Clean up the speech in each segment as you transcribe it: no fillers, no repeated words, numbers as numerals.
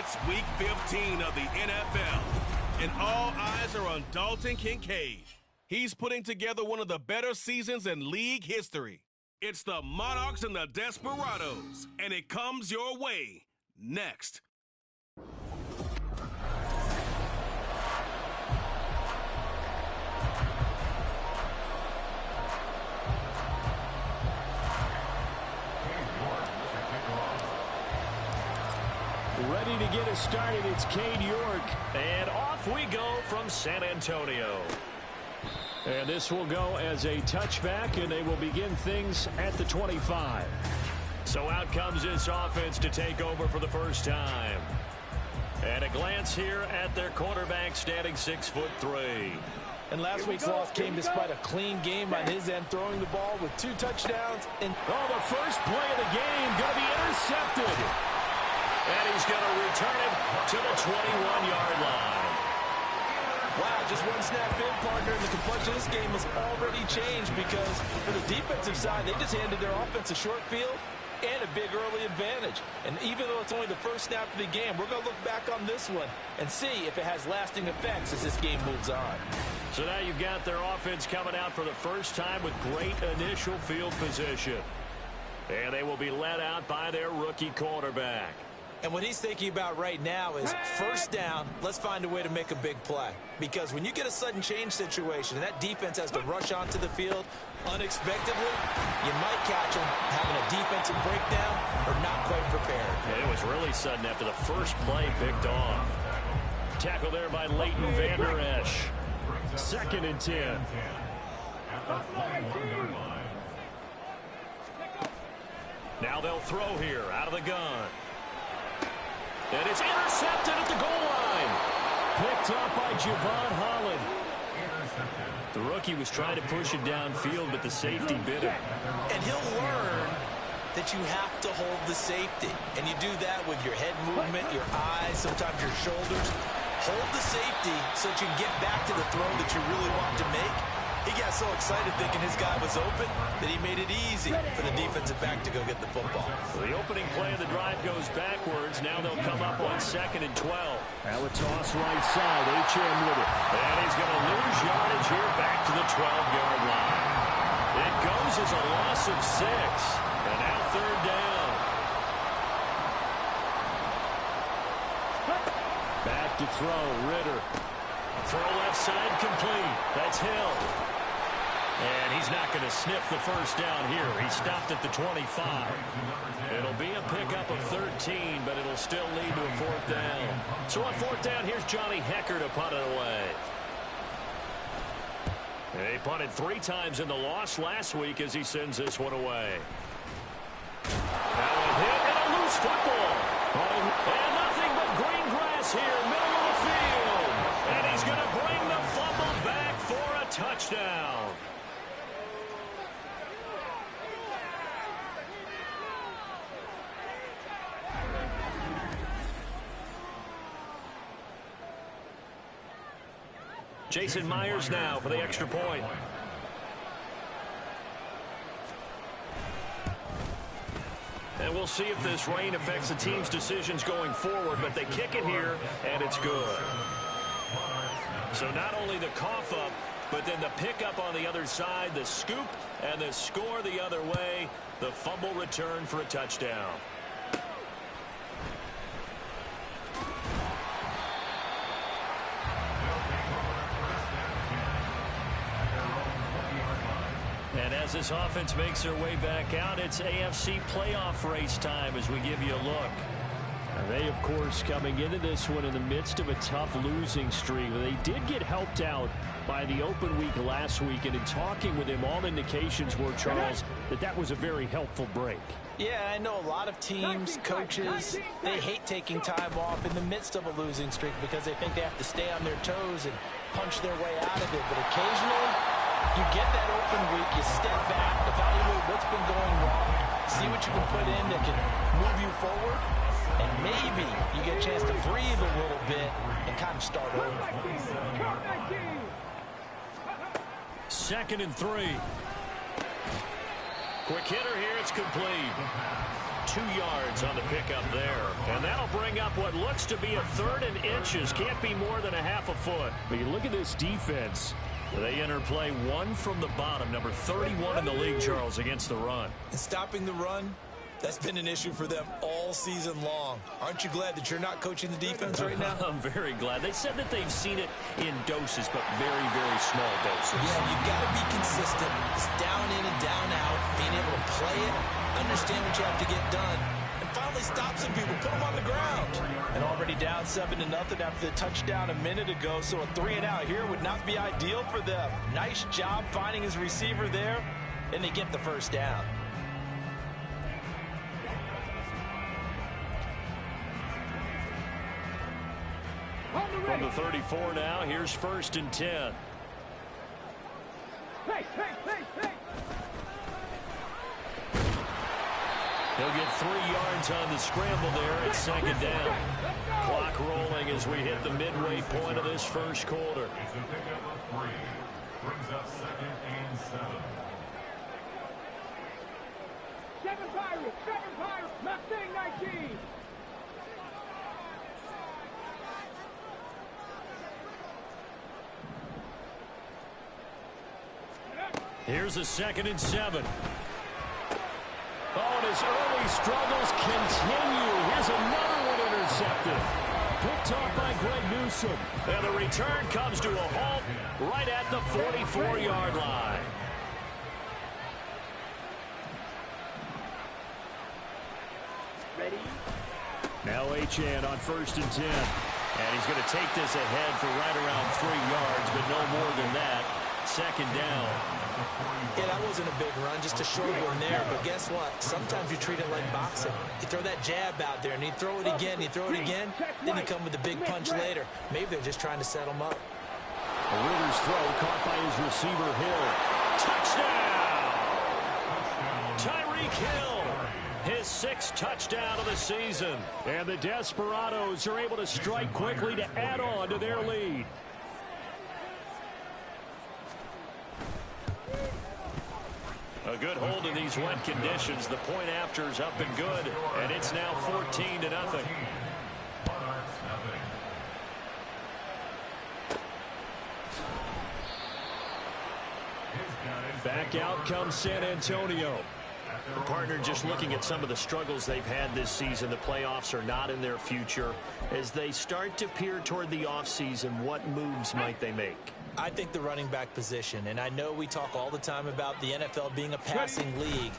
It's Week 15 of the NFL, and all eyes are on Dalton Kincaid. He's putting together one of the better seasons in league history. It's the Monarchs and the Desperados, and it comes your way next. Ready to get us started, it's Cade York. And off we go from San Antonio. And this will go as a touchback, and they will begin things at the 25. So out comes this offense to take over for the first time. And a glance here at their quarterback, standing 6'3". And last week's loss came despite a clean game on his end, throwing the ball with 2 touchdowns. And the first play of the game going to be intercepted. And he's going to return it to the 21-yard line. Wow, just one snap in, partner, and the complexion of this game has already changed because for the defensive side, they just handed their offense a short field and a big early advantage. And even though it's only the first snap of the game, we're going to look back on this one and see if it has lasting effects as this game moves on. So now you've got their offense coming out for the first time with great initial field position. And they will be led out by their rookie quarterback. And what he's thinking about right now is first down, let's find a way to make a big play. Because when you get a sudden change situation and that defense has to rush onto the field unexpectedly, you might catch them having a defensive breakdown or not quite prepared. And it was really sudden after the first play picked off. Tackle there by Leighton Vander Esch. 2nd and 10. Now they'll throw here out of the gun. And it's intercepted at the goal line. Picked up by Javon Holland. The rookie was trying to push it downfield, but the safety bit him. And he'll learn that you have to hold the safety. And you do that with your head movement, your eyes, sometimes your shoulders. Hold the safety so that you can get back to the throw that you really want to make. He got so excited thinking his guy was open that he made it easy for the defensive back to go get the football. The opening play of the drive goes backwards. Now they'll come up on 2nd and 12. Now a toss right side. H.M. with it. And he's going to lose yardage here back to the 12-yard line. It goes as a loss of 6. And now 3rd down. Back to throw. Ritter. Throw left side complete. That's Hill. And he's not going to sniff the first down here. He stopped at the 25. It'll be a pickup of 13, but it'll still lead to a 4th down. So on 4th down, here's Johnny Hekker to punt it away. He punted 3 times in the loss last week as he sends this one away. Now a hit and a loose football. And nothing but green grass here, middle of the field. And he's going to bring the fumble back for a touchdown. Jason Myers now for the extra point. And we'll see if this rain affects the team's decisions going forward, but they kick it here, and it's good. So not only the cough up, but then the pickup on the other side, the scoop, and the score the other way, the fumble return for a touchdown. And as this offense makes their way back out, it's AFC playoff race time as we give you a look. They, of course, coming into this one in the midst of a tough losing streak. They did get helped out by the open week last week, and in talking with him, all indications were, Charles, that was a very helpful break. Yeah, I know a lot of teams, coaches, they hate taking time off in the midst of a losing streak because they think they have to stay on their toes and punch their way out of it. But occasionally, you get that open week, you step back, evaluate what's been going wrong, see what you can put in that can move you forward, and maybe you get a chance to breathe a little bit and kind of start over. 2nd and 3. Quick hitter here, it's complete. 2 yards on the pickup there. And that'll bring up what looks to be a 3rd and inches. Can't be more than a half a foot. But you look at this defense. They enter play 1 from the bottom, number 31 in the league, Charles, against the run. And stopping the run, that's been an issue for them all season long. Aren't you glad that you're not coaching the defense right now? I'm very glad. They said that they've seen it in doses, but very, very small doses. Yeah, you've got to be consistent. It's down in and down out, being able to play it, understand what you have to get done, and finally stop some people, put them on the ground. And already down 7-0 after the touchdown a minute ago, so a 3 and out here would not be ideal for them. Nice job finding his receiver there, and they get the first down. From the 34 now, here's 1st and 10. He'll get 3 yards on the scramble there at 2nd down. Clock rolling as we hit the midway point of this first quarter. It's a pickup of 3. Brings up 2nd and 7. 7 Pirates, Mustang 19. Here's a 2nd and 7. Oh, and his early struggles continue. Here's another one intercepted. Picked off by Greg Newsome. And the return comes to a halt right at the 44-yard line. Ready? Now Achane on 1st and 10. And he's going to take this ahead for right around 3 yards, but no more than that. 2nd down. Yeah, that wasn't a big run, just a short one there. But guess what? Sometimes you treat it like boxing. You throw that jab out there, and you throw it again, you throw it again, then you come with a big punch later. Maybe they're just trying to set him up. Ritter's throw caught by his receiver, Hill. Touchdown! Tyreek Hill, his 6th touchdown of the season. And the Desperados are able to strike quickly to add on to their lead. A good hold in these wet conditions. The point after is up and good, and it's now 14-0. Back out comes San Antonio. The partner just looking at some of the struggles they've had this season. The playoffs are not in their future. As they start to peer toward the offseason, what moves might they make? I think the running back position, and I know we talk all the time about the NFL being a passing league,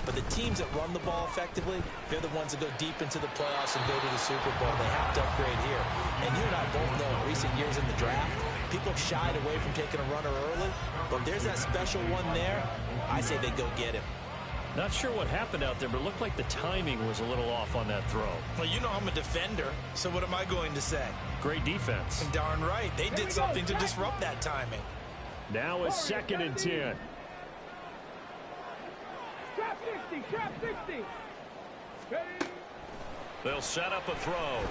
but the teams that run the ball effectively, they're the ones that go deep into the playoffs and go to the Super Bowl. They have to upgrade here. And you and I both know in recent years in the draft, people have shied away from taking a runner early, but if there's that special one there, I say they go get him. Not sure what happened out there, but it looked like the timing was a little off on that throw. Well, you know I'm a defender, so what am I going to say? Great defense. And darn right, they did something to disrupt that timing. Now a 2nd and 10. Trap 60. They'll set up a throw.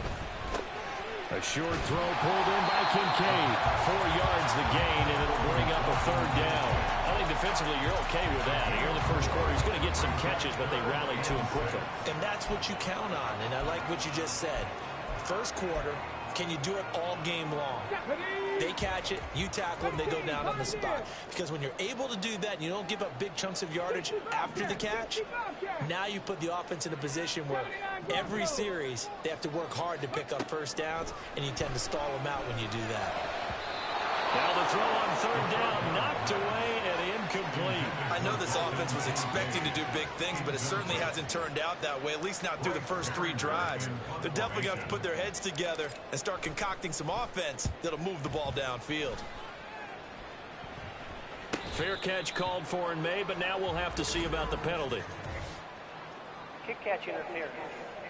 A short throw pulled in by Kincaid. 4 yards the gain, and it'll bring up a 3rd down. I think defensively you're okay with that. Here in the first quarter, he's going to get some catches, but they rallied to him quickly. And that's what you count on, and I like what you just said. First quarter, can you do it all game long? They catch it, you tackle them, they go down on the spot. Because when you're able to do that and you don't give up big chunks of yardage after the catch, now you put the offense in a position where every series they have to work hard to pick up first downs, and you tend to stall them out when you do that. Now the throw on 3rd down, knocked away and incomplete. I know this offense was expecting to do big things, but it certainly hasn't turned out that way, at least not through the first 3 drives. They're definitely going to have to put their heads together and start concocting some offense that'll move the ball downfield. Fair catch called for and made, but now we'll have to see about the penalty. Kick catch interference.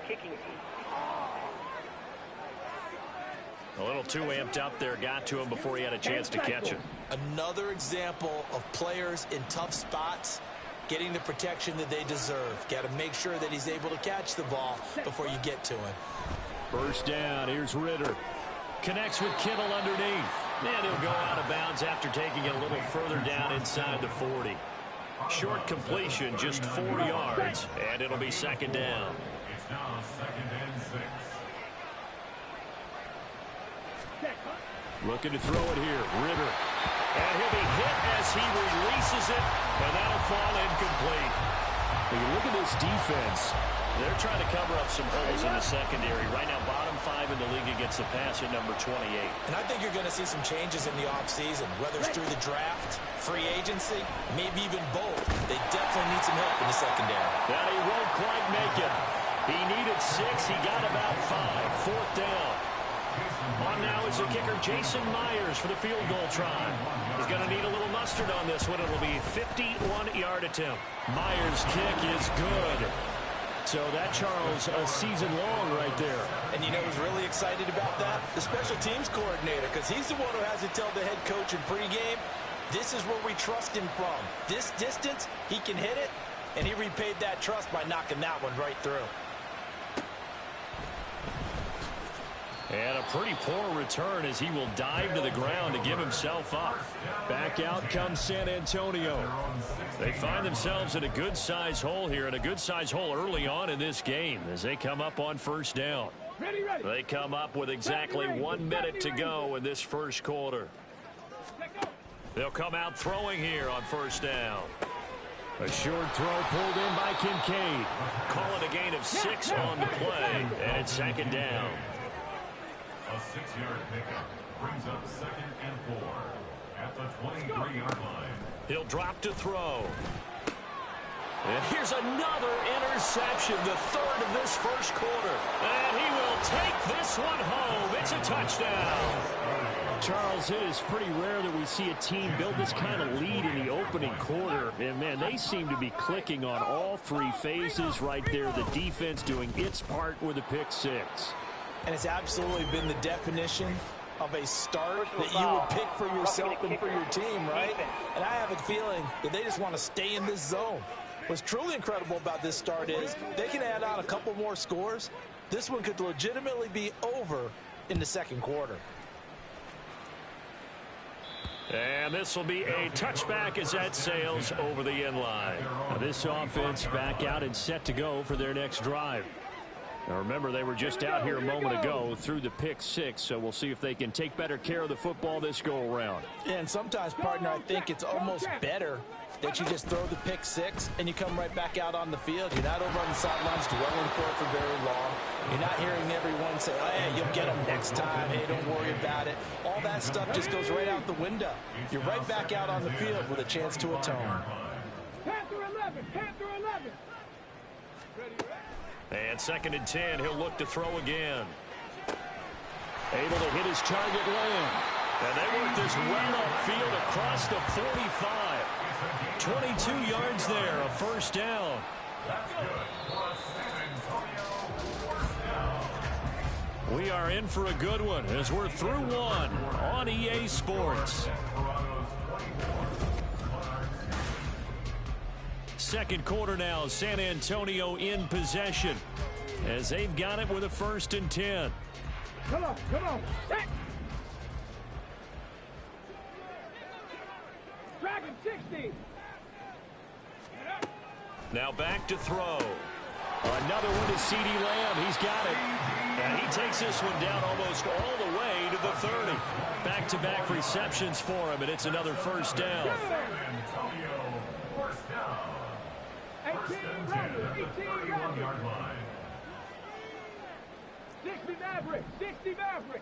Kicking team. A little too amped up there, got to him before he had a chance to catch it. Another example of players in tough spots getting the protection that they deserve. Got to make sure that he's able to catch the ball before you get to him. First down, here's Ritter. Connects with Kittle underneath. And he'll go out of bounds after taking it a little further down inside the 40. Short completion, just 4 yards, and it'll be second down. It's now 2nd and 6. Looking to throw it here, Ritter. And he'll be hit as he releases it, and that'll fall incomplete. When you look at this defense, they're trying to cover up some holes in the secondary. Right now, bottom 5 in the league against the pass at number 28. And I think you're going to see some changes in the offseason, whether it's through the draft, free agency, maybe even both. They definitely need some help in the secondary. That he won't quite make it. He needed 6. He got about 5. 4th down. On now is the kicker, Jason Myers, for the field goal try. He's going to need a little mustard on this one. It'll be a 51-yard attempt. Myers' kick is good. So that, Charles, a season long right there. And you know who's really excited about that? The special teams coordinator, because he's the one who has to tell the head coach in pregame, this is where we trust him from. This distance, he can hit it, and he repaid that trust by knocking that one right through. And a pretty poor return as he will dive to the ground to give himself up. Back out comes San Antonio. They find themselves in a good-sized hole here, and a good-sized hole early on in this game as they come up on 1st down. They come up with exactly 1 minute to go in this first quarter. They'll come out throwing here on 1st down. A short throw pulled in by Kincaid. Call it a gain of 6 on the play, and it's 2nd down. A 6-yard pickup brings up 2nd and 4 at the 23-yard line. He'll drop to throw. And here's another interception, the 3rd of this first quarter. And he will take this one home. It's a touchdown. Charles, it is pretty rare that we see a team build this kind of lead in the opening quarter. And, man, they seem to be clicking on all 3 phases right there. The defense doing its part with a pick 6. And it's absolutely been the definition of a start that you would pick for yourself and for your team, right? And I have a feeling that they just want to stay in this zone. What's truly incredible about this start is they can add on a couple more scores. This one could legitimately be over in the 2nd quarter. And this will be a touchback as that sails over the end line. Now this offense back out and set to go for their next drive. Now remember, they were just out here a moment ago through the pick 6, so we'll see if they can take better care of the football this go-around. Yeah, and sometimes, partner, I think it's almost better that you just throw the pick 6 and you come right back out on the field. You're not over on the sidelines dwelling for it for very long. You're not hearing everyone say, oh, hey, you'll get them next time. Hey, don't worry about it. All that stuff just goes right out the window. You're right back out on the field with a chance to atone. Panther 11, Panther 11. And 2nd and 10, he'll look to throw again. Able to hit his target, Lamb. And they work this well upfield across the 45. 22 yards there, a 1st down. That's good for a San Antonio 1st down. We are in for a good one as we're through one on EA Sports. 2nd quarter now, San Antonio in possession as they've got it with a 1st and 10. Come on, come on. Hey. Dragon 60. Now back to throw. Another one to CeeDee Lamb. He's got it. And he takes this one down almost all the way to the 30. Back-to-back receptions for him, and it's another 1st down. Antonio, 1st down. 1st and 10 at the 31-yard line. 60 Maverick, 60 Maverick.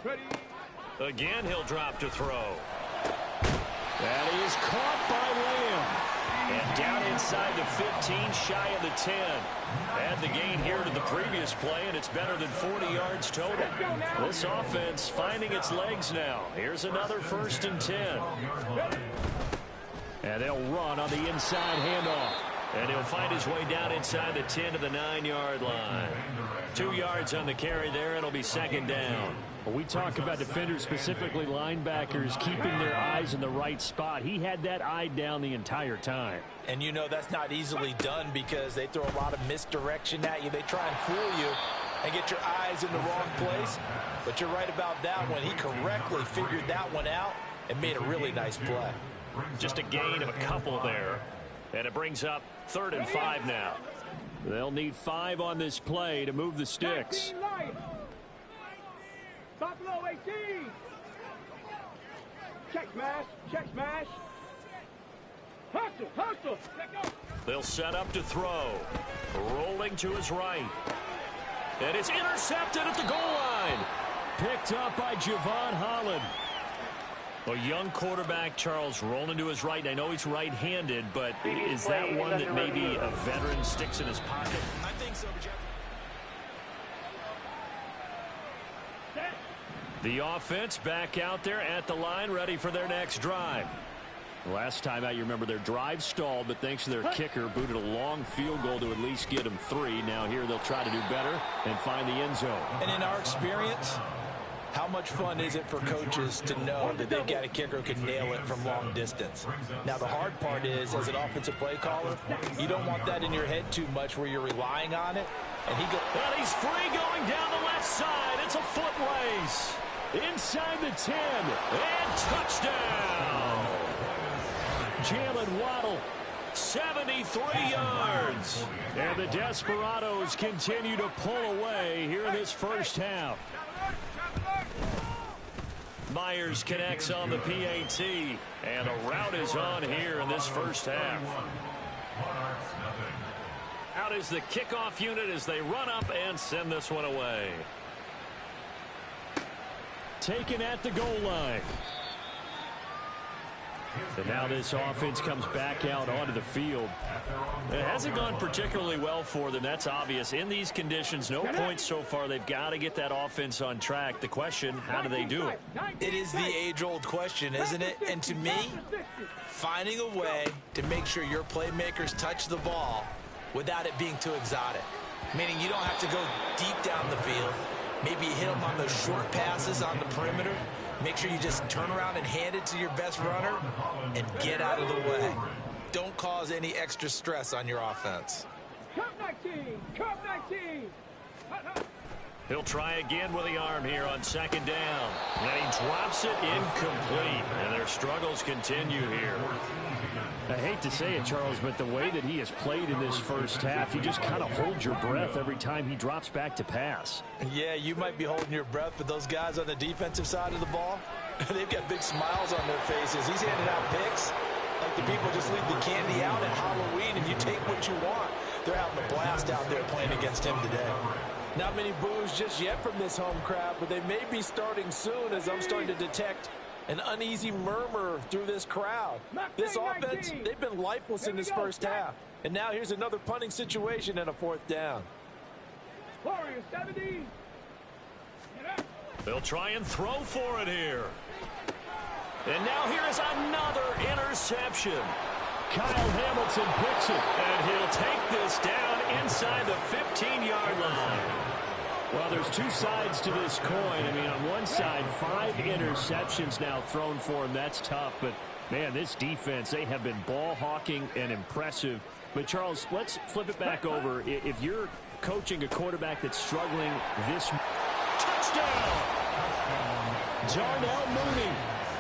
Ready. Again, he'll drop to throw. That is caught by Lamb. And down inside the 15, shy of the 10. Add the gain here to the previous play, and it's better than 40 yards total. This offense finding its legs now. Here's another 1st and 10. And they'll run on the inside handoff. And he'll find his way down inside the 10 to the 9-yard line. 2 yards on the carry there. It'll be 2nd down. Well, we talk about defenders, specifically linebackers, keeping their eyes in the right spot. He had that eye down the entire time. And you know that's not easily done because they throw a lot of misdirection at you. They try and fool you and get your eyes in the wrong place. But you're right about that one. He correctly figured that one out and made a really nice play. Just a gain of a couple there. And it brings up 3rd and 5 now. They'll need 5 on this play to move the sticks. Buffalo 18. Check smash. Check smash. Hustle. Hustle. Let go. They'll set up to throw. Rolling to his right. And it's intercepted at the goal line. Picked up by Javon Holland. A young quarterback, Charles, rolling to his right. I know he's right-handed, but is that one that maybe a veteran sticks in his pocket? I think so, Jeff. The offense back out there at the line, ready for their next drive. Last time out, you remember their drive stalled, but thanks to their kicker, booted a long field goal to at least get them 3. Now here they'll try to do better and find the end zone. And in our experience, how much fun is it for coaches to know that they've got a kicker who can nail it from long distance? Now, the hard part is, as an offensive play caller, you don't want that in your head too much where you're relying on it. And he's free going down the left side. It's a foot race. Inside the 10. And touchdown. Jalen Waddle, 73 yards. And the Desperados continue to pull away here in this first half. Myers connects on the PAT, and a route is on here in this first half. Out is the kickoff unit as they run up and send this one away. Taken at the goal line. And now this offense comes back out onto the field. It hasn't gone particularly well for them. That's obvious. In these conditions, no points so far. They've got to get that offense on track. The question, how do they do it? It is the age-old question, isn't it? And to me, finding a way to make sure your playmakers touch the ball without it being too exotic. Meaning you don't have to go deep down the field. Maybe hit them on those short passes on the perimeter. Make sure you just turn around and hand it to your best runner and get out of the way. Don't cause any extra stress on your offense. Cup 19! Cup 19! He'll try again with the arm here on 2nd down. And he drops it incomplete. And their struggles continue here. I hate to say it, Charles, but the way that he has played in this first half, you just kind of hold your breath every time he drops back to pass. Yeah, you might be holding your breath, but those guys on the defensive side of the ball, they've got big smiles on their faces. He's handing out picks like the people just leave the candy out at Halloween and you take what you want. They're having a blast out there playing against him today. Not many boos just yet from this home crowd, but they may be starting soon as I'm starting to detect an uneasy murmur through this crowd. This offense, they've been lifeless in this first half. And now here's another punting situation and a 4th down. Warriors 70. They'll try and throw for it here. And now here is another interception. Kyle Hamilton picks it, and he'll take this down inside the 15-yard line. Well, there's two sides to this coin. I mean, on one side, 5 interceptions now thrown for him. That's tough. But, man, this defense, they have been ball hawking and impressive. But, Charles, let's flip it back over. If you're coaching a quarterback that's struggling this... Touchdown! Darnell Mooney,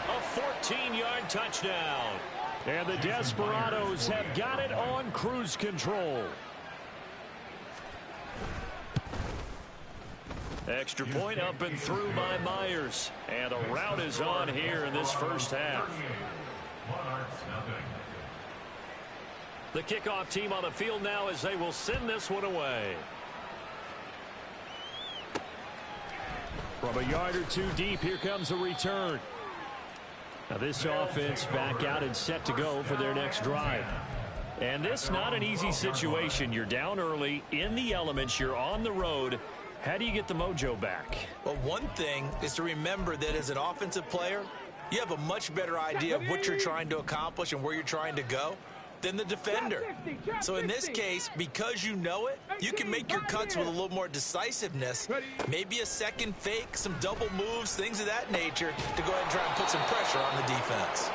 a 14-yard touchdown. And the Desperados have got it on cruise control. Extra point up and through by Myers. And a route is on here in this first half. The kickoff team on the field now as they will send this one away. From a yard or two deep, here comes a return. Now this offense back out and set to go for their next drive. And this not an easy situation. You're down early, in the elements, you're on the road. How do you get the mojo back? Well, one thing is to remember that as an offensive player, you have a much better idea of what you're trying to accomplish and where you're trying to go than the defender. So in this case, because you know it, you can make your cuts with a little more decisiveness. Maybe a second fake, some double moves, things of that nature to go ahead and try and put some pressure on the defense.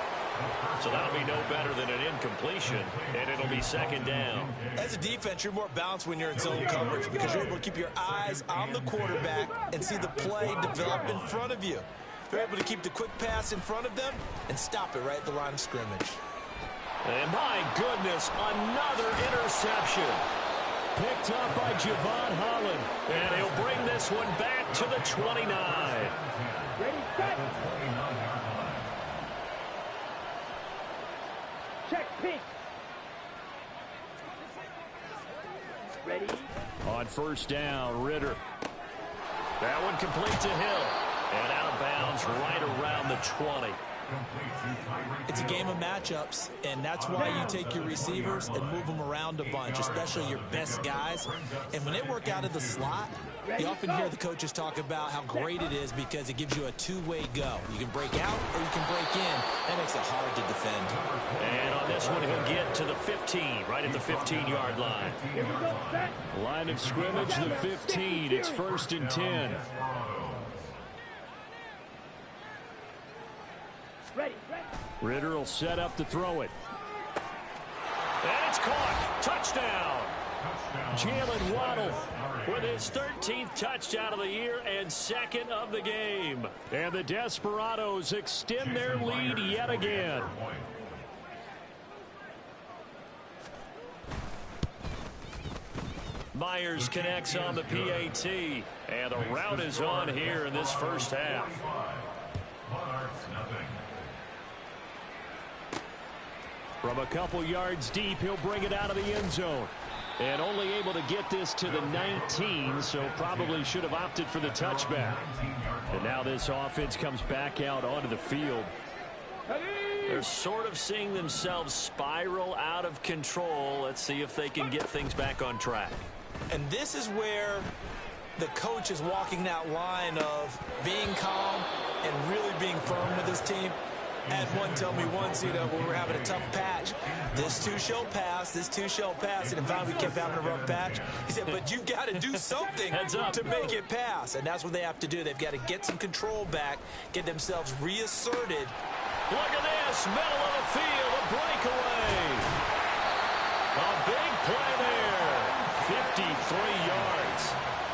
So that'll be no better than an incompletion, and it'll be 2nd down. As a defense, you're more balanced when you're in zone coverage because you're able to keep your eyes on the quarterback and see the play develop in front of you. They're able to keep the quick pass in front of them and stop it right at the line of scrimmage. And my goodness, another interception. Picked up by Javon Holland. And he'll bring this one back to the 29. Ready, set. Check, pink. Ready. On first down, Ritter. That one complete to Hill. And out of bounds right around the 20. It's a game of matchups, and that's why you take your receivers and move them around a bunch, especially your best guys. And when they work out of the slot, you often hear the coaches talk about how great it is because it gives you a two-way go. You can break out or you can break in. That makes it hard to defend. And on this one, he'll get to the 15, right at the 15-yard line. Line of scrimmage, the 15. It's 1st and 10. Ritter will set up to throw it. And it's caught. Touchdown. Jalen Waddle with his 13th touchdown of the year and 2nd of the game. And the Desperados extend their lead yet again. Myers connects on the PAT. And the route is on here in this first half. From a couple yards deep, he'll bring it out of the end zone. And only able to get this to the 19, so probably should have opted for the touchback. And now this offense comes back out onto the field. They're sort of seeing themselves spiral out of control. Let's see if they can get things back on track. And this is where the coach is walking that line of being calm and really being firm with his team. I had one tell me once, when we were having a tough patch, this too shall pass, this too shall pass. And in fact, we kept having a rough patch. He said, but you've got to do something to make it pass. And that's what they have to do. They've got to get some control back, get themselves reasserted. Look at this, middle of the field, a breakaway. A big play there, 53 yards.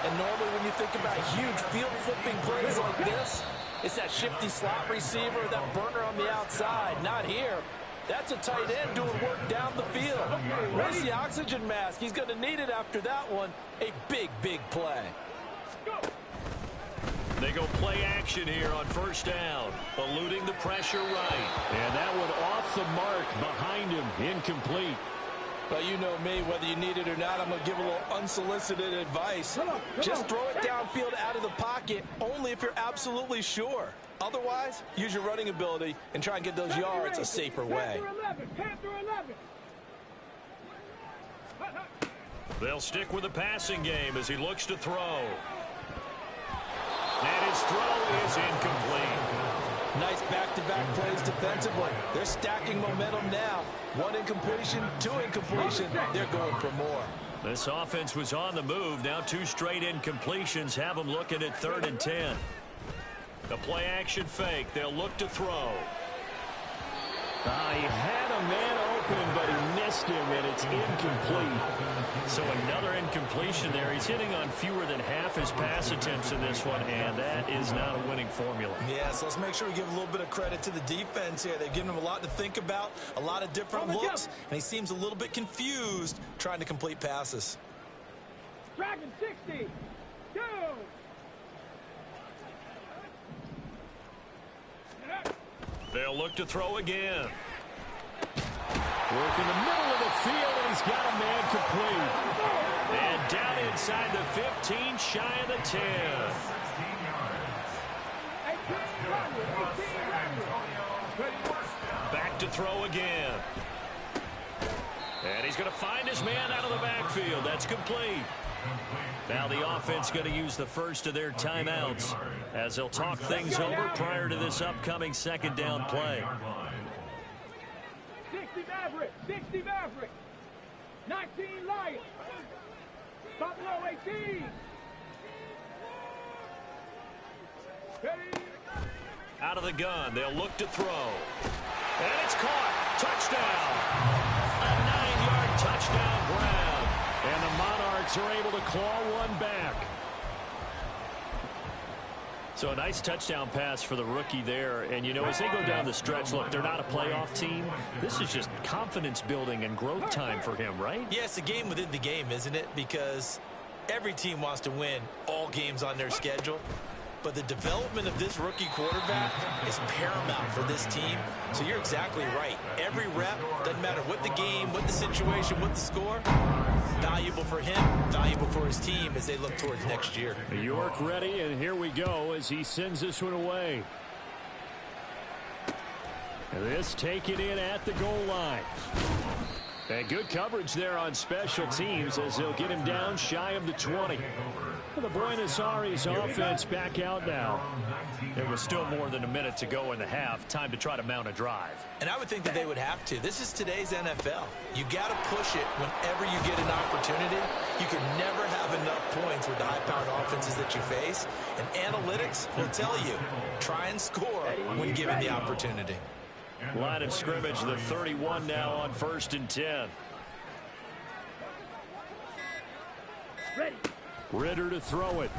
And normally when you think about huge field flipping plays like this, it's that shifty slot receiver, that burner on the outside. Not here. That's a tight end doing work down the field. Where's the oxygen mask? He's going to need it after that one. A big, big play. They go play action here on first down, eluding the pressure right. And that one off the mark behind him, incomplete. Well, you know me, whether you need it or not, I'm going to give a little unsolicited advice. Just throw it downfield out of the pocket, only if you're absolutely sure. Otherwise, use your running ability and try and get those yards a safer way. They'll stick with the passing game as he looks to throw. And his throw is incomplete. Nice back-to-back plays defensively. They're stacking momentum now. One incompletion, two incompletion. They're going for more. This offense was on the move. Now 2 straight incompletions have them looking at 3rd and 10. The play action fake. They'll look to throw. He had a man open, but he missed him, and it's incomplete. So another incompletion there. He's hitting on fewer than half his pass attempts in this one, and that is not a winning formula. Yeah, so let's make sure we give a little bit of credit to the defense here. They've given him a lot to think about, a lot of different looks, and he seems a little bit confused trying to complete passes. Dragon 60. Go. They'll look to throw again. Work in the middle of the field, and he's got a man complete. And down inside the 15, shy of the 10. Back to throw again. And he's going to find his man out of the backfield. That's complete. Now the offense going to use the first of their timeouts as they'll talk things over prior to this upcoming 2nd down play. 60 Maverick, 60 Maverick, 19 Lions, Buffalo 18. Out of the gun, they'll look to throw. And it's caught. Touchdown. A 9-yard touchdown grab. And the Monarchs are able to claw one back. So a nice touchdown pass for the rookie there. And, you know, as they go down the stretch, look, they're not a playoff team. This is just confidence building and growth time for him, right? Yeah, it's a game within the game, isn't it? Because every team wants to win all games on their schedule. But the development of this rookie quarterback is paramount for this team. So you're exactly right. Every rep, doesn't matter what the game, what the situation, what the score, valuable for him, valuable for his team as they look towards next year. York ready, and here we go as he sends this one away. And this taken in at the goal line. And good coverage there on special teams as they'll get him down shy of the 20. The Buenos Aires offense back out now. There was still more than a minute to go in the half. Time to try to mount a drive. And I would think that they would have to. This is today's NFL. You got to push it whenever you get an opportunity. You can never have enough points with the high-powered offenses that you face. And analytics will tell you, try and score when given the opportunity. Line of scrimmage, the 31 now on 1st and 10. Ready. Ritter to throw it.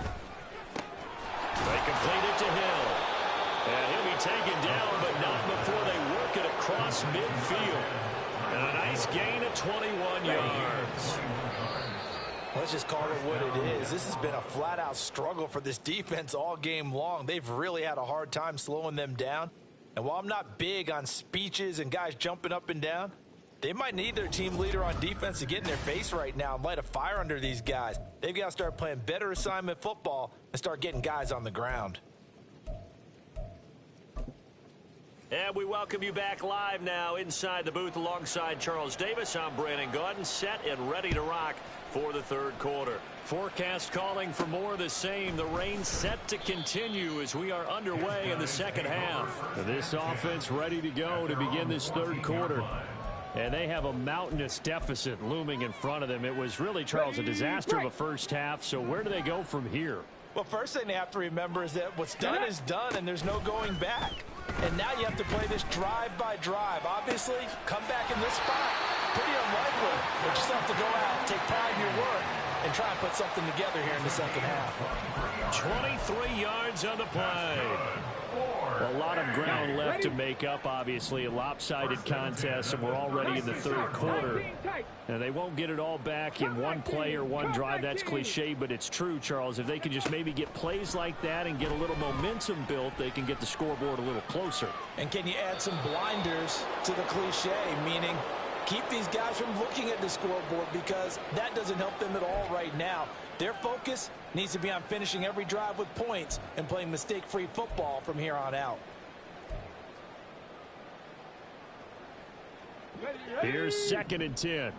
They complete it to Hill. And he'll be taken down, but not before they work it across midfield. And a nice gain of 21 yards. Let's just call it what it is. This has been a flat-out struggle for this defense all game long. They've really had a hard time slowing them down. And while I'm not big on speeches and guys jumping up and down, they might need their team leader on defense to get in their face right now and light a fire under these guys. They've got to start playing better assignment football and start getting guys on the ground. And we welcome you back live now inside the booth alongside Charles Davis. I'm Brandon Gaudin, set and ready to rock for the third quarter. Forecast calling for more of the same. The rain set to continue as we are underway in the second half. This offense ready to go to begin this third quarter. And they have a mountainous deficit looming in front of them. It was really, Charles, a disaster of a first half. So where do they go from here? Well, first thing they have to remember is that what's done is done, and there's no going back. And now you have to play this drive by drive. Obviously, come back in this spot, pretty unlikely. But you just have to go out, take pride in your work, and try and put something together here in the second half. 23 yards on the play. A lot of ground left to make up, obviously. A lopsided contest, and we're already in the third quarter. And they won't get it all back in one play or one drive. That's cliche, but it's true, Charles. If they can just maybe get plays like that and get a little momentum built, they can get the scoreboard a little closer. And can you add some blinders to the cliche, meaning keep these guys from looking at the scoreboard, because that doesn't help them at all right now. Their focus needs to be on finishing every drive with points and playing mistake-free football from here on out. Here's 2nd and 10.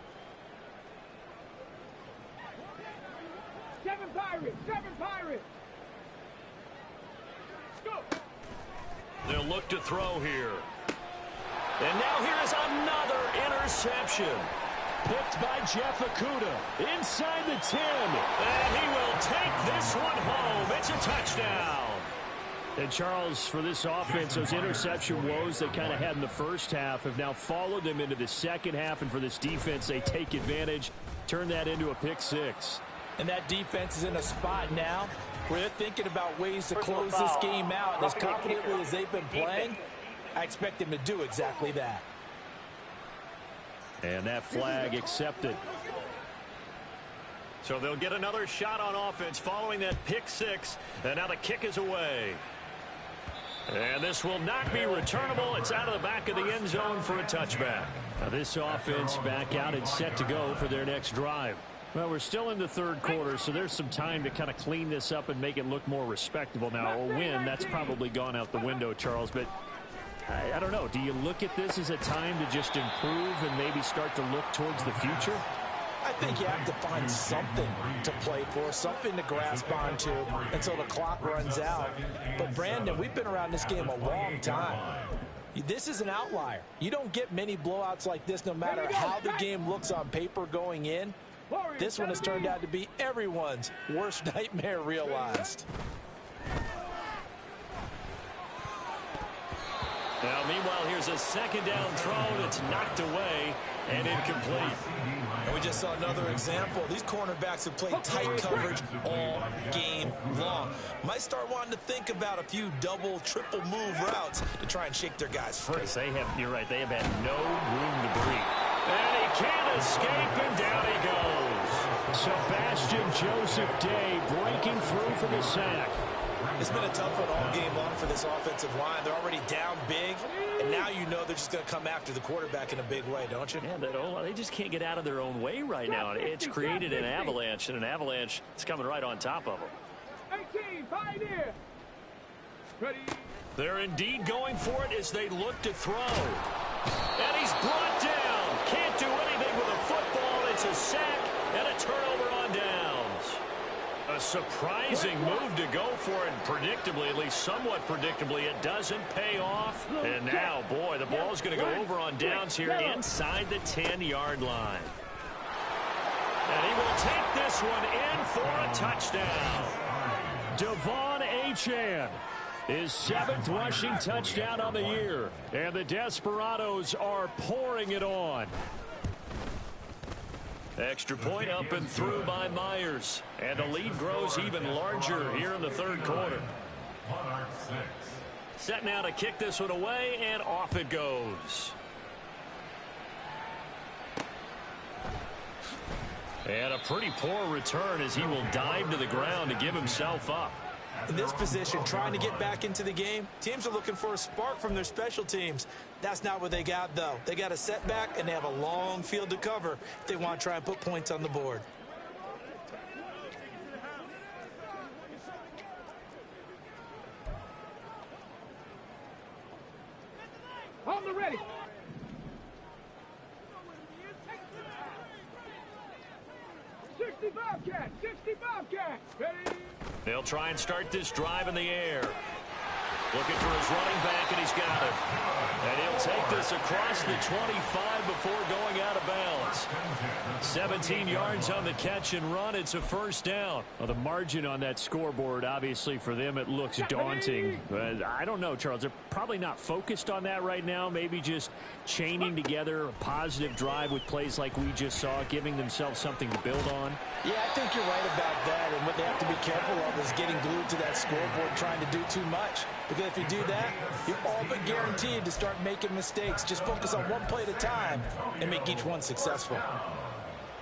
7 Pirates! 7 Pirates! Go! They'll look to throw here. And now here is another interception. Picked by Jeff Okudah inside the 10. And he will take this one home. It's a touchdown. And Charles, for this offense, those interception woes they kind of had in the first half have now followed them into the second half. And for this defense, they take advantage, turn that into a pick six. And that defense is in a spot now where they're thinking about ways to close this game out. And as confidently as they've been playing, I expect them to do exactly that. And that flag accepted. So they'll get another shot on offense following that pick six. And now the kick is away. And this will not be returnable. It's out of the back of the end zone for a touchback. Now this offense back out and set to go for their next drive. Well, we're still in the third quarter, so there's some time to kind of clean this up and make it look more respectable. Now, a win, that's probably gone out the window, Charles, but I don't know. Do you look at this as a time to just improve and maybe start to look towards the future? I think you have to find something to play for, something to grasp onto until the clock runs out. But, Brandon, we've been around this game a long time. This is an outlier. You don't get many blowouts like this no matter how the game looks on paper going in. This one has turned out to be everyone's worst nightmare realized. Now, meanwhile, here's a second down throw that's knocked away and incomplete. We just saw another example. These cornerbacks have played tight coverage all game long. Might start wanting to think about a few double, triple move routes to try and shake their guys free. Yes, you're right, they have had no room to breathe. And he can't escape, and down he goes. Sebastian Joseph Day breaking through for the sack. It's been a tough one all game long for this offensive line. They're already down big, and now you know they're just going to come after the quarterback in a big way, don't you? Yeah, they just can't get out of their own way right now. It's created an avalanche, and an avalanche is coming right on top of them. 18, pioneer. Ready. They're indeed going for it as they look to throw. And he's brought down. Can't do anything with a football. It's a sack and a turnover on downs. A surprising move to go for it, and predictably, at least somewhat predictably, it doesn't pay off. And now, boy, the ball's going to go over on downs here inside the 10-yard line. And he will take this one in for a touchdown. Devon Achane, his 7th rushing touchdown on the year. And the Desperados are pouring it on. Extra point up and through by Myers. And the lead grows even larger here in the third quarter. Set now to kick this one away, and off it goes. And a pretty poor return as he will dive to the ground to give himself up. In this position, trying to get back into the game, teams are looking for a spark from their special teams. That's not what they got, though. They got a setback, and they have a long field to cover if they want to try and put points on the board. On the ready. Cat, 65 cat. Ready. They'll try and start this drive in the air. Looking for his running back, and he's got it. And he'll take this across the 25 before going out of bounds. 17 yards on the catch and run. It's a first down. Well, the margin on that scoreboard, obviously, for them, it looks daunting. But I don't know, Charles. They're probably not focused on that right now. Maybe just chaining together a positive drive with plays like we just saw, giving themselves something to build on. Yeah, I think you're right about that. And what they have to be careful of is getting glued to that scoreboard, trying to do too much. Because if you do that, you're all but guaranteed to start making mistakes. Just focus on one play at a time and make each one successful.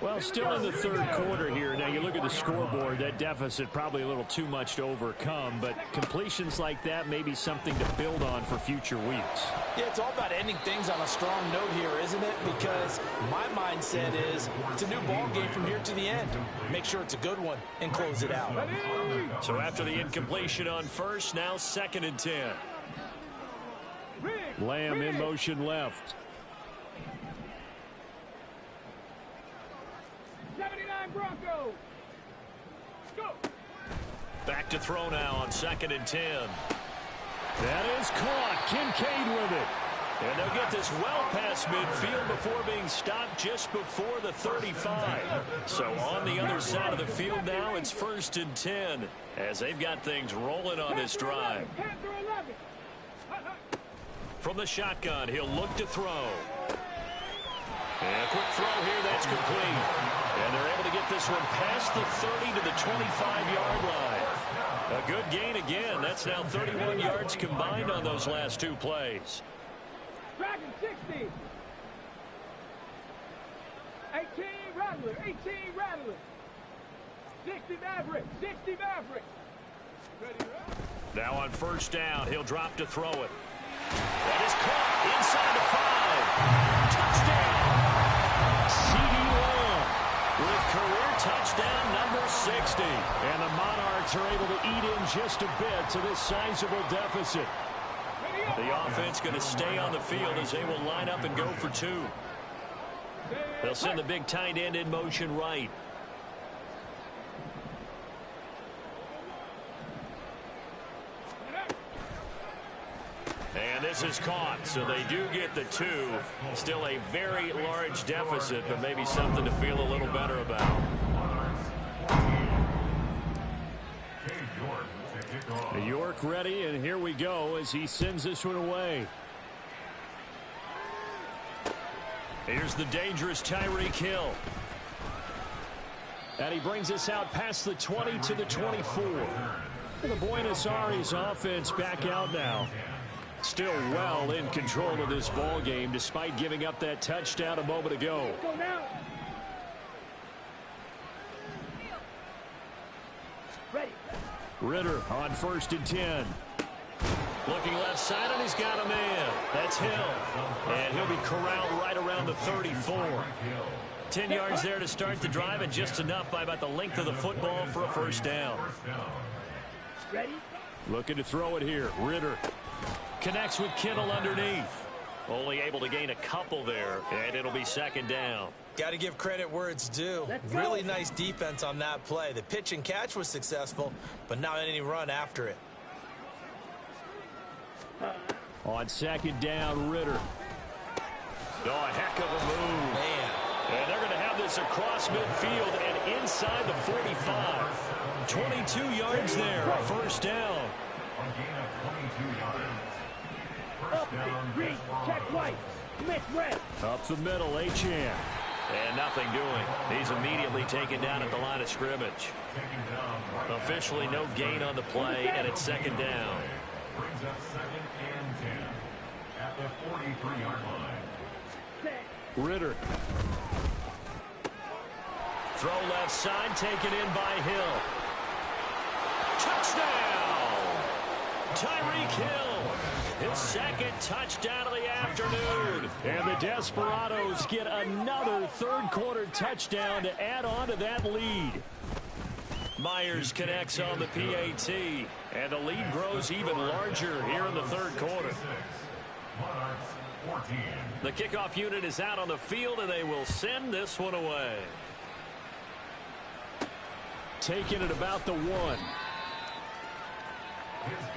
Well, still in the third quarter here. Now, you look at the scoreboard, that deficit probably a little too much to overcome, but completions like that may be something to build on for future weeks. Yeah, it's all about ending things on a strong note here, isn't it? Because my mindset is it's a new ball game from here to the end. Make sure it's a good one and close it out. So after the incompletion on first, now 2nd and 10. Lamb in motion left. 79 Broncos. Go. Back to throw now on 2nd and 10. That is caught. Kincaid with it. And they'll get this well past midfield before being stopped just before the 35. So on the other side of the field now, it's 1st and 10 as they've got things rolling on this drive. From the shotgun, he'll look to throw. And a quick throw here, that's complete. And they're able to get this one past the 30 to the 25-yard line. A good gain again. That's now 31 yards combined on those last two plays. Dragon 60. 18 Rattler, 18 Rattler. 60 Maverick, 60 Maverick. Ready, right? Now on first down, he'll drop to throw it. That is caught inside the 5. Touchdown. CeeDee Lamb with career touchdown number 60. And the Monarchs are able to eat in just a bit to this sizable deficit. The offense going to stay on the field as they will line up and go for 2. They'll send the big tight end in motion right. And this is caught, so they do get the 2. Still a very large deficit, but maybe something to feel a little better about. York ready, and here we go as he sends this one away. Here's the dangerous Tyreek Hill. And he brings us out past the 20 to the 24. The Buenos Aires offense back out now. Still well in control of this ball game despite giving up that touchdown a moment ago. Ritter on 1st and 10. Looking left side, and he's got a man. That's Hill. And he'll be corralled right around the 34. 10 yards there to start the drive, and just enough by about the length of the football for a first down. Looking to throw it here. Ritter connects with Kittle underneath. Only able to gain a couple there, and it'll be 2nd down. Got to give credit where it's due. Really nice defense on that play. The pitch and catch was successful, but not any run after it. On 2nd down, Ritter. Oh, a heck of a move. Man. And they're going to have this across midfield and inside the 45. 22 yards there, a first down. A gain of 22 yards. Check right. Miss red. Up the middle, Achane. And nothing doing. He's immediately taken down at the line of scrimmage. Officially no gain on the play, and it's 2nd down. Brings up 2nd and 10 at the 43-yard line. Ritter. Throw left side, taken in by Hill. Touchdown! Tyreek Hill. His 2nd touchdown of the afternoon. And the Desperados get another 3rd quarter touchdown to add on to that lead. Myers connects on the PAT, and the lead grows even larger here in the 3rd quarter. The kickoff unit is out on the field, and they will send this one away. Taking it about the 1.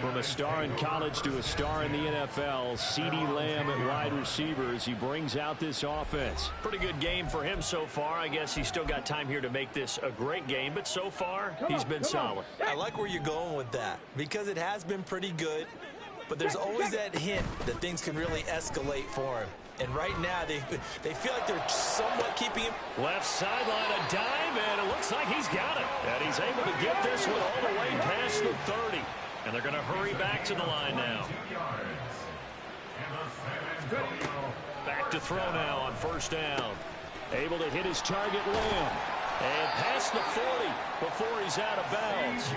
From a star in college to a star in the NFL, CeeDee Lamb at wide receiver as he brings out this offense. Pretty good game for him so far. I guess he's still got time here to make this a great game, but so far, he's been solid. I like where you're going with that because it has been pretty good, but there's always that hint that things can really escalate for him. And right now, they feel like they're somewhat keeping him. Left sideline, a dive, and it looks like he's got it. And he's able to get this one all the way past the 30. And they're going to hurry back to the line now. Back to throw now on 1st down. Able to hit his target, Lamb. And past the 40 before he's out of bounds.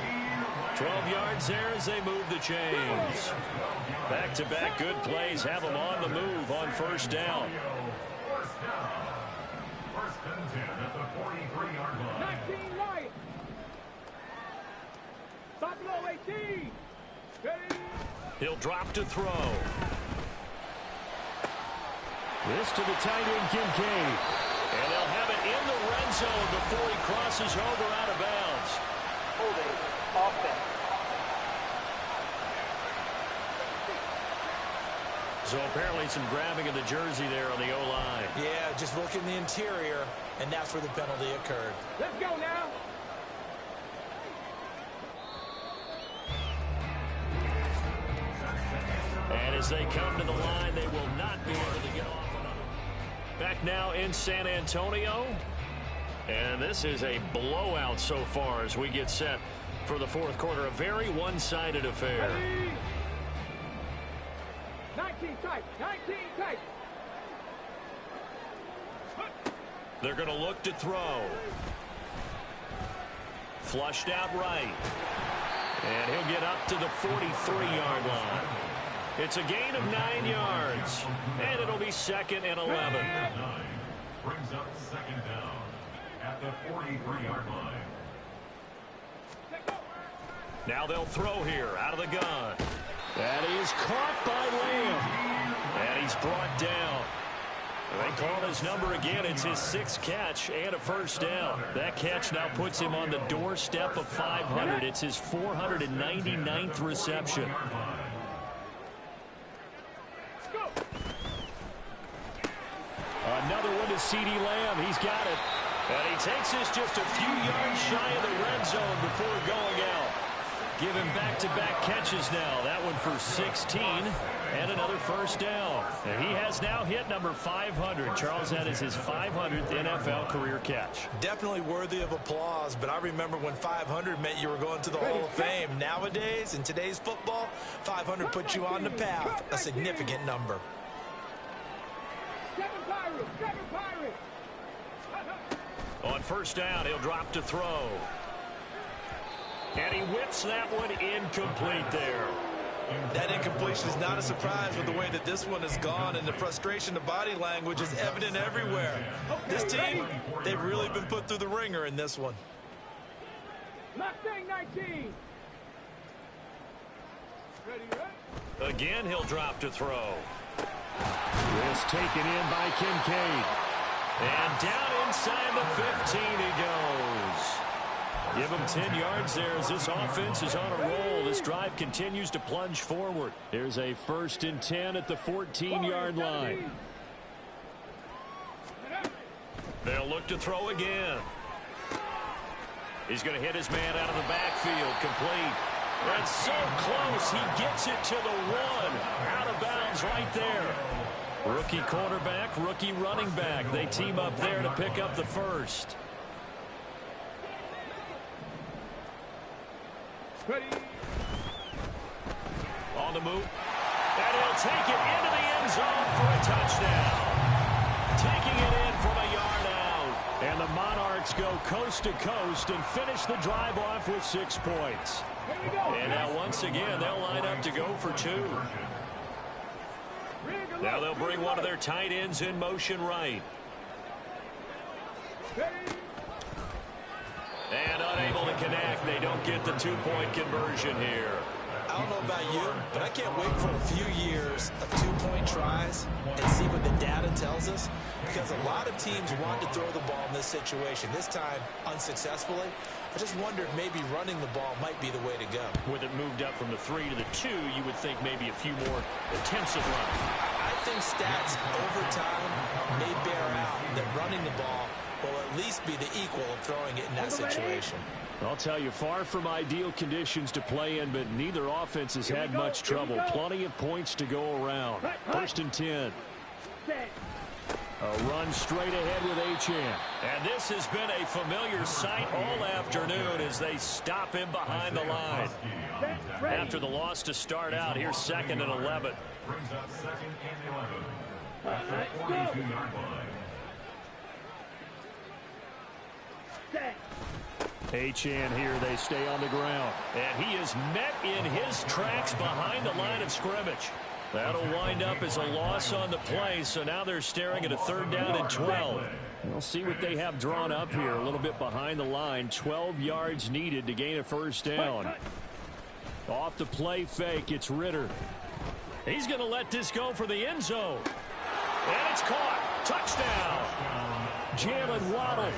12 yards there as they move the chains. Back-to-back good plays have them on the move on 1st down. 1st and 10 at the 43-yard line. 19 Lions. Buffalo 18. He'll drop to throw. This to the tight end, Kincaid. And they'll have it in the red zone before he crosses over out of bounds. Holding offense. So apparently some grabbing of the jersey there on the O-line. Yeah, just look in the interior, and that's where the penalty occurred. Let's go now. And as they come to the line, they will not be able to get off another. Back now in San Antonio. And this is a blowout so far as we get set for the 4th quarter. A very one-sided affair. Ready? 19 tight. 19 tight. They're going to look to throw. Flushed out right. And he'll get up to the 43-yard line. It's a gain of 9 yards. And it'll be 2nd and 11. Brings up 2nd down at the 43-yard line. Now they'll throw here out of the gun. That is caught by Lamb. And he's brought down. They call his number again. It's his 6th catch and a first down. That catch now puts him on the doorstep of 500. It's his 499th reception. Another one to CeeDee Lamb. He's got it. And he takes this just a few yards shy of the red zone before going out. give him back-to-back catches now. That one for 16 and another first down. And he has now hit number 500. Charles, that is his 500th NFL career catch. Definitely worthy of applause, but I remember when 500 meant you were going to the Hall of Fame. Nowadays, in today's football, 500 puts you on the path, a significant number. On first down, he'll drop to throw. And he whips that one incomplete there. That incompletion is not a surprise with the way that this one has gone, and the frustration, the body language is evident everywhere. This team, they've really been put through the ringer in this one. Mustang 19. Again, he'll drop to throw. This taken in by Kincaid. And down inside the 15 he goes. Give him 10 yards there as this offense is on a roll. This drive continues to plunge forward. There's a 1st and 10 at the 14-yard line. They'll look to throw again. He's going to hit his man out of the backfield. Complete. That's so close. He gets it to the 1. Out of bounds right there. Rookie quarterback, rookie running back. They team up there to pick up the first. Ready. On the move. And he'll take it into the end zone for a touchdown. Taking it in from a yard out. And the Monarchs go coast to coast and finish the drive off with 6 points. And now once again, they'll line up to go for 2. Now they'll bring one of their tight ends in motion right. And unable to connect. They don't get the 2-point conversion here. I don't know about you, but I can't wait for a few years of 2-point tries and see what the data tells us, because a lot of teams want to throw the ball in this situation. This time, unsuccessfully. I just wonder if maybe running the ball might be the way to go. With it moved up from the 3 to the 2, you would think maybe a few more attempts at run. I think stats over time may bear out that running the ball will at least be the equal of throwing it in that situation. I'll tell you, far from ideal conditions to play in, but neither offense has had much trouble. Plenty of points to go around. 1st and 10. A run straight ahead with Achane. And this has been a familiar sight all afternoon as they stop him behind the line. After the loss to start out, here's 2nd and 11. Brings up 2nd and 11. At the 22-yard line. Achane here, they stay on the ground. And he is met in his tracks behind the line of scrimmage. That'll wind up as a loss on the play, so now they're staring at a 3rd down and 12. We'll see what they have drawn up here, a little bit behind the line. 12 yards needed to gain a 1st down. Off the play fake, it's Ritter. He's going to let this go for the end zone. And it's caught. Touchdown. Jalen Waddle.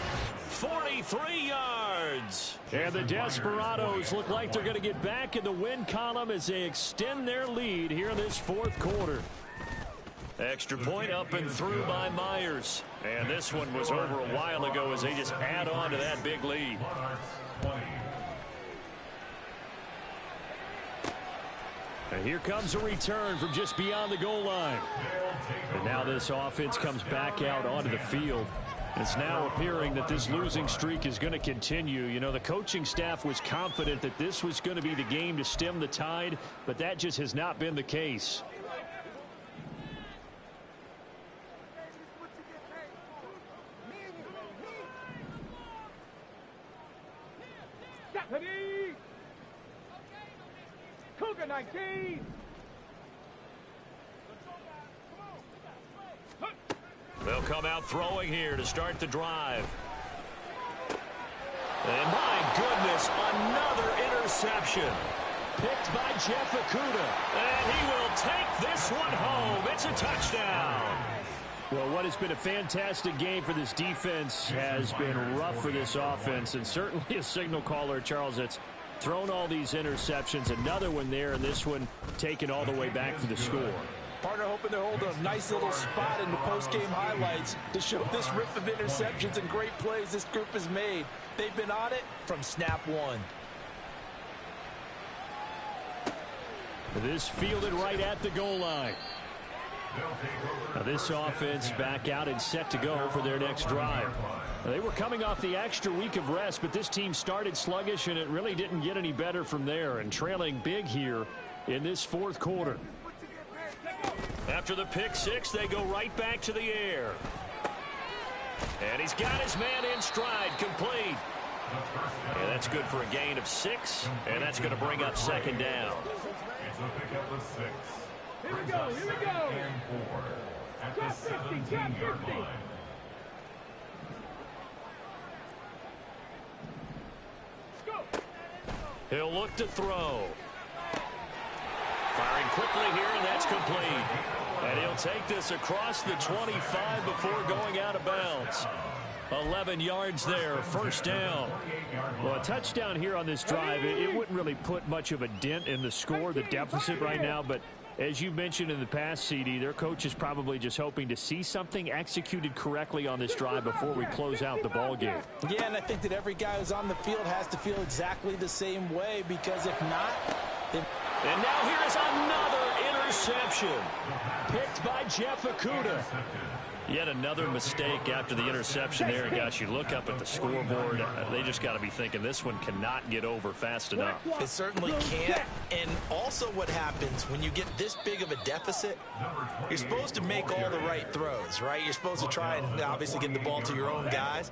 43 yards. And the Desperados look like they're going to get back in the win column as they extend their lead here in this 4th quarter. Extra point up and through by Myers. And this one was over a while ago as they just add on to that big lead. And here comes a return from just beyond the goal line. And now this offense comes back out onto the field. It's now appearing that this losing streak is going to continue. You know, the coaching staff was confident that this was going to be the game to stem the tide, but that just has not been the case. Stephanie! Cougar 19! They'll come out throwing here to start the drive. And my goodness, another interception. Picked by Jeff Okudah. And he will take this one home. It's a touchdown. Well, what has been a fantastic game for this defense has been rough for this offense. And certainly a signal caller, Charles, that's thrown all these interceptions. Another one there, and this one taken all the way back for the score. Partner hoping to hold a nice little spot in the post-game highlights to show this rip of interceptions and great plays this group has made. They've been on it from snap one. This fielded right at the goal line. Now this offense back out and set to go for their next drive. They were coming off the extra week of rest, but this team started sluggish, and it really didn't get any better from there, and trailing big here in this fourth quarter. After the pick six, they go right back to the air. And he's got his man in stride, complete. And that's good for a gain of 6, and that's going to bring up second down. It's a pickup of 6. Here we go, here we go. And 4 at the 17-yard line. He'll look to throw. Firing quickly here, and that's complete. And he'll take this across the 25 before going out of bounds. 11 yards there, first down. Well, a touchdown here on this drive, it wouldn't really put much of a dent in the score, the deficit right now, but as you mentioned in the past, CD, their coach is probably just hoping to see something executed correctly on this drive before we close out the ball game. Yeah, and I think that every guy who's on the field has to feel exactly the same way, because if not, then... And now here is another interception, picked by Jeff Okudah. Yet another mistake after the interception there. And gosh, you look up at the scoreboard, they just got to be thinking this one cannot get over fast enough. It certainly can't. And also what happens when you get this big of a deficit, you're supposed to make all the right throws, right? You're supposed to try and obviously get the ball to your own guys.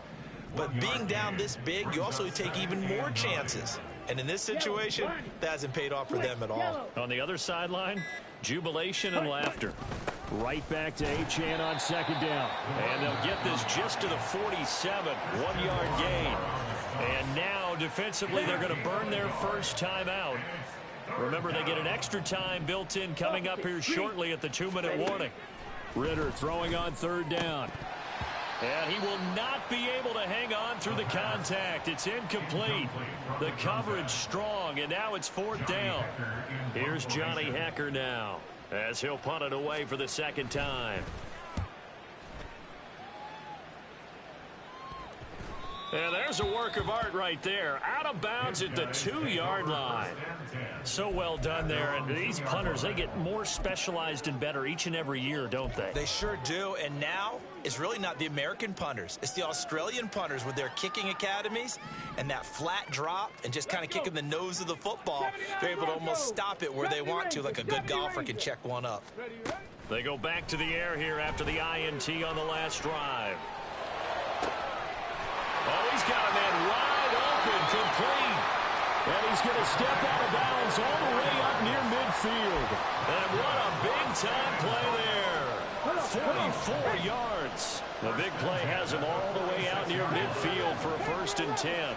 But being down this big, you also take even more chances. And in this situation, that hasn't paid off for them at all. On the other sideline, jubilation and laughter. Right back to Achane on second down. And they'll get this just to the 47, 1-yard gain. And now, defensively, they're going to burn their first timeout. Remember, they get an extra time built in coming up here shortly at the 2-minute warning. Ritter throwing on third down. And he will not be able to hang on through the contact. It's incomplete. The coverage strong, and now it's fourth down. Here's Johnny Hekker now, as he'll punt it away for the second time. And there's a work of art right there. Out of bounds at the 2-yard line. So well done there. And these punters, they get more specialized and better each and every year, don't they? They sure do. And now it's really not the American punters. It's the Australian punters with their kicking academies and that flat drop and just kind of kicking the nose of the football. They're able to almost stop it where they want to, like a good golfer can check one up. They go back to the air here after the INT on the last drive. Oh, he's got a man wide open, complete. And he's going to step out of bounds all the way up near midfield. And what a big-time play there. 44 yards. The big play has him all the way out near midfield for a 1st and 10.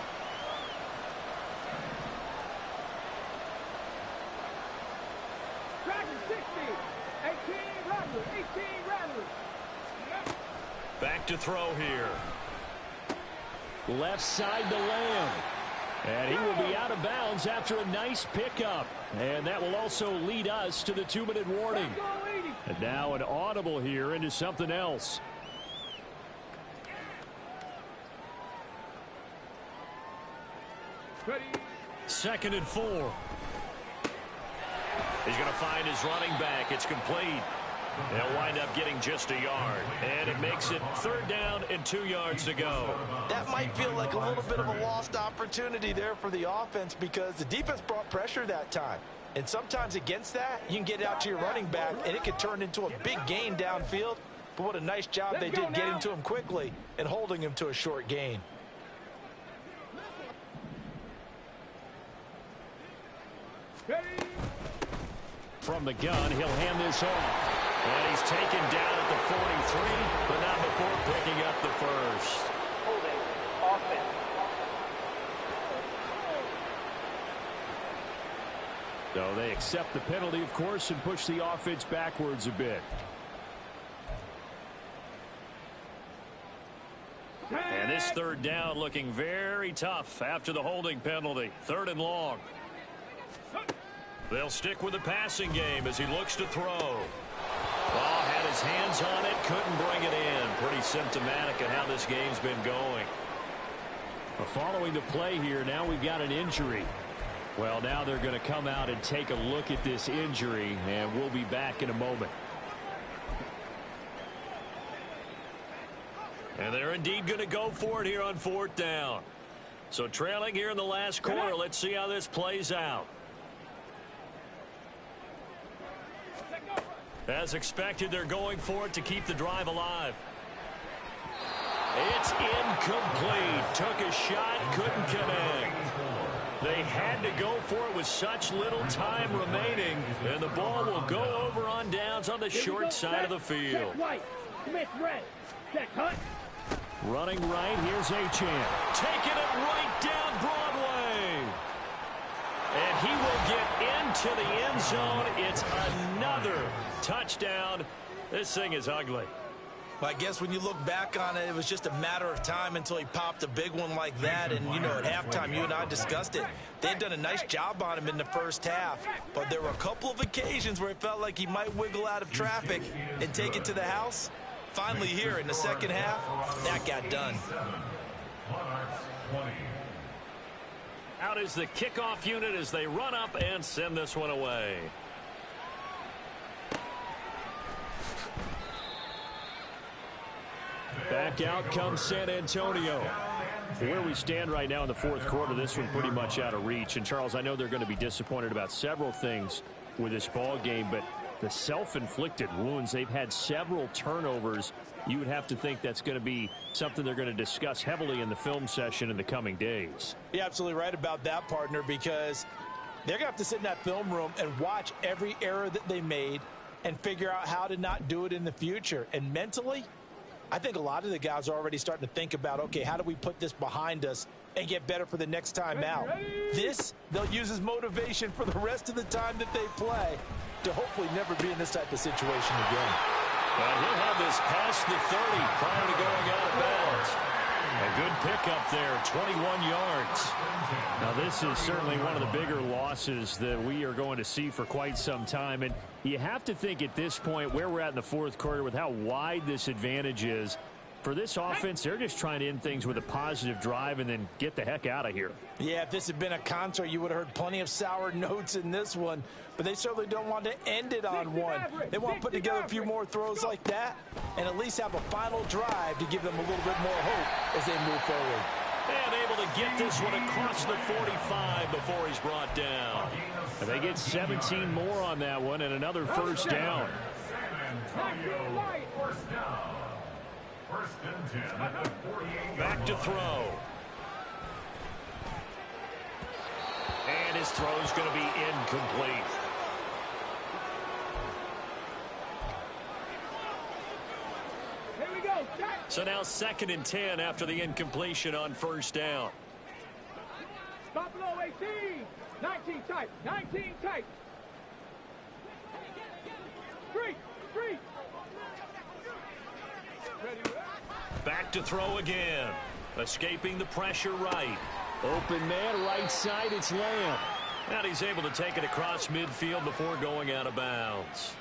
Back to throw here. Left side to Lamb. And he will be out of bounds after a nice pickup. And that will also lead us to the 2-minute warning. And now an audible here into something else. Second and 4. He's going to find his running back. It's complete. They'll wind up getting just a yard. And it makes it 3rd down and 2 yards to go. That might feel like a little bit of a lost opportunity there for the offense, because the defense brought pressure that time. And sometimes against that, you can get out to your running back, and it could turn into a big gain downfield. But what a nice job they did getting to him quickly and holding him to a short gain. From the gun, he'll hand this off. And he's taken down at the 43, but not before picking up the first. Holding offense. So they accept the penalty, of course, and push the offense backwards a bit. And this 3rd down looking very tough after the holding penalty. 3rd and long. They'll stick with the passing game as he looks to throw. Oh, had his hands on it, couldn't bring it in. Pretty symptomatic of how this game's been going. Following the play here, now we've got an injury. Well, now they're going to come out and take a look at this injury, and we'll be back in a moment. And they're indeed going to go for it here on 4th down. So trailing here in the last quarter, let's see how this plays out. As expected, they're going for it to keep the drive alive. It's incomplete. Took a shot, couldn't connect. They had to go for it with such little time remaining, and the ball will go over on downs on the short side of the field. Running right, here's Achane. Taking it right down Broadway. And he will get into the end zone. It's another touchdown. This thing is ugly. Well, I guess when you look back on it, it was just a matter of time until he popped a big one like that. And, you know, at halftime, you and I discussed it. They had done a nice job on him in the first half. But there were a couple of occasions where it felt like he might wiggle out of traffic and take it to the house. Finally here in the second half, that got done. Out is the kickoff unit as they run up and send this one away. Back out comes San Antonio. Where we stand right now in the 4th quarter, this one pretty much out of reach. And, Charles, I know they're going to be disappointed about several things with this ball game, but the self-inflicted wounds, they've had several turnovers. You would have to think that's going to be something they're going to discuss heavily in the film session in the coming days. You're absolutely right about that, partner, because they're going to have to sit in that film room and watch every error that they made and figure out how to not do it in the future. And mentally, I think a lot of the guys are already starting to think about, okay, how do we put this behind us and get better for the next time out? This, they'll use as motivation for the rest of the time that they play to hopefully never be in this type of situation again. And he'll have this past the 30 prior to going out of bounds. A good pickup there, 21 yards. Now, this is certainly one of the bigger losses that we are going to see for quite some time. And you have to think at this point where we're at in the 4th quarter with how wide this advantage is. For this offense, they're just trying to end things with a positive drive and then get the heck out of here. Yeah, if this had been a concert, you would have heard plenty of sour notes in this one. But they certainly don't want to end it on one. They want to put together a few more throws like that and at least have a final drive to give them a little bit more hope as they move forward. And able to get this one across the 45 before he's brought down. And they get 17 more on that one and another first down. Back to throw. And his throw's going to be incomplete. So now 2nd and 10 after the incompletion on first down. Stop below 18. 19 tight. 19 tight. 3. Back to throw again. Escaping the pressure right. Open man, right side, it's Lamb. And he's able to take it across midfield before going out of bounds.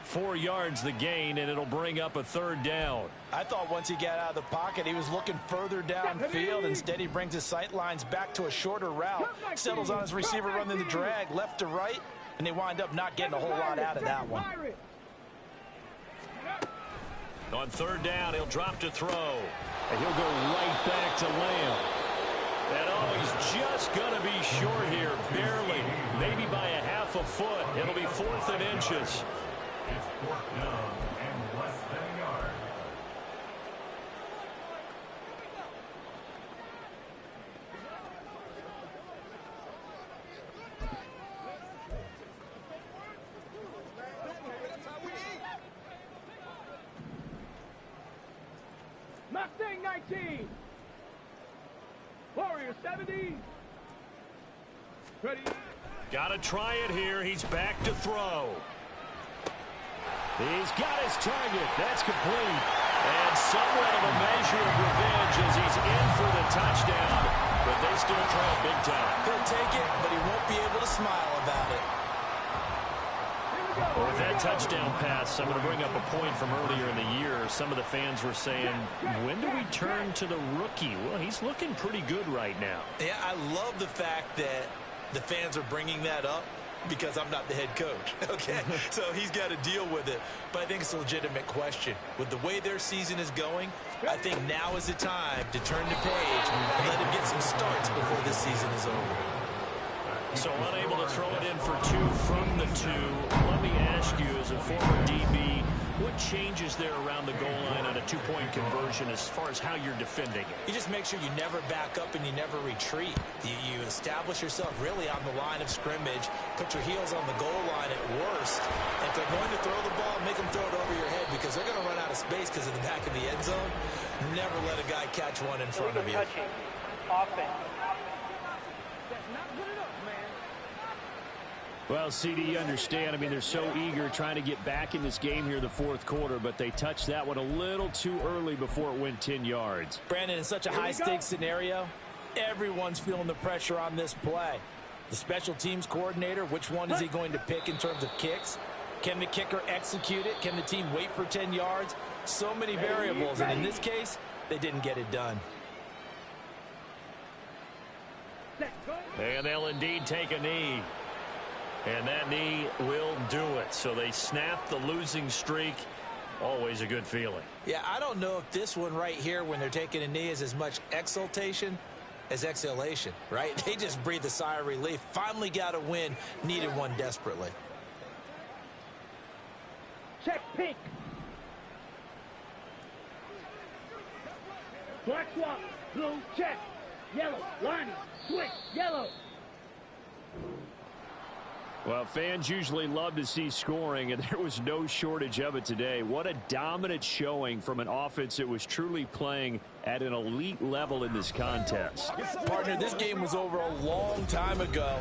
4 yards the gain, and it'll bring up a 3rd down. I thought once he got out of the pocket, he was looking further downfield. Instead, he brings his sight lines back to a shorter route, settles on his receiver running the drag left to right, and they wind up not getting a whole lot out of that one. On 3rd down, he'll drop to throw. And he'll go right back to Lamb. And oh, he's just going to be short here, barely, maybe by a half a foot. It'll be 4th and inches. It's 4th down and less than a yard. Mustang 19. Warrior 70. Ready. Got to try it here. He's back to throw. He's got his target. That's complete. And somewhat of a measure of revenge as he's in for the touchdown. But they still trail big time. He'll take it, but he won't be able to smile about it. Well, with that touchdown pass, I'm going to bring up a point from earlier in the year. Some of the fans were saying, when do we turn to the rookie? Well, he's looking pretty good right now. Yeah, I love the fact that the fans are bringing that up because I'm not the head coach, okay? So he's got to deal with it. But I think it's a legitimate question. With the way their season is going, I think now is the time to turn the page and let him get some starts before this season is over. So unable to throw it in for 2 from the 2. Let me ask you, as a former DB, what changes there around the goal line on a 2-point conversion as far as how you're defending it? You just make sure you never back up and you never retreat. You establish yourself really on the line of scrimmage, put your heels on the goal line at worst. If they're going to throw the ball, make them throw it over your head because they're going to run out of space because of the back of the end zone. Never let a guy catch one in front of you. Touching. Offense. Well, CD, you understand. I mean, they're so eager trying to get back in this game here in the fourth quarter, but they touched that one a little too early before it went 10 yards. Brandon, in such a high-stakes scenario, everyone's feeling the pressure on this play. The special teams coordinator, which one is he going to pick in terms of kicks? Can the kicker execute it? Can the team wait for 10 yards? So many variables, and in this case, they didn't get it done. And they'll indeed take a knee. And that knee will do it. So they snap the losing streak. Always a good feeling. Yeah, I don't know if this one right here when they're taking a knee is as much exultation as exhalation, right? They just breathe a sigh of relief. Finally got a win. Needed one desperately. Check pink. Black swap. Blue check. Yellow. Lining. Switch. Yellow. Well, fans usually love to see scoring, and there was no shortage of it today. What a dominant showing from an offense that was truly playing at an elite level in this contest. Partner, this game was over a long time ago,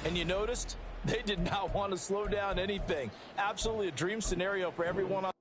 and you noticed they did not want to slow down anything. Absolutely a dream scenario for everyone on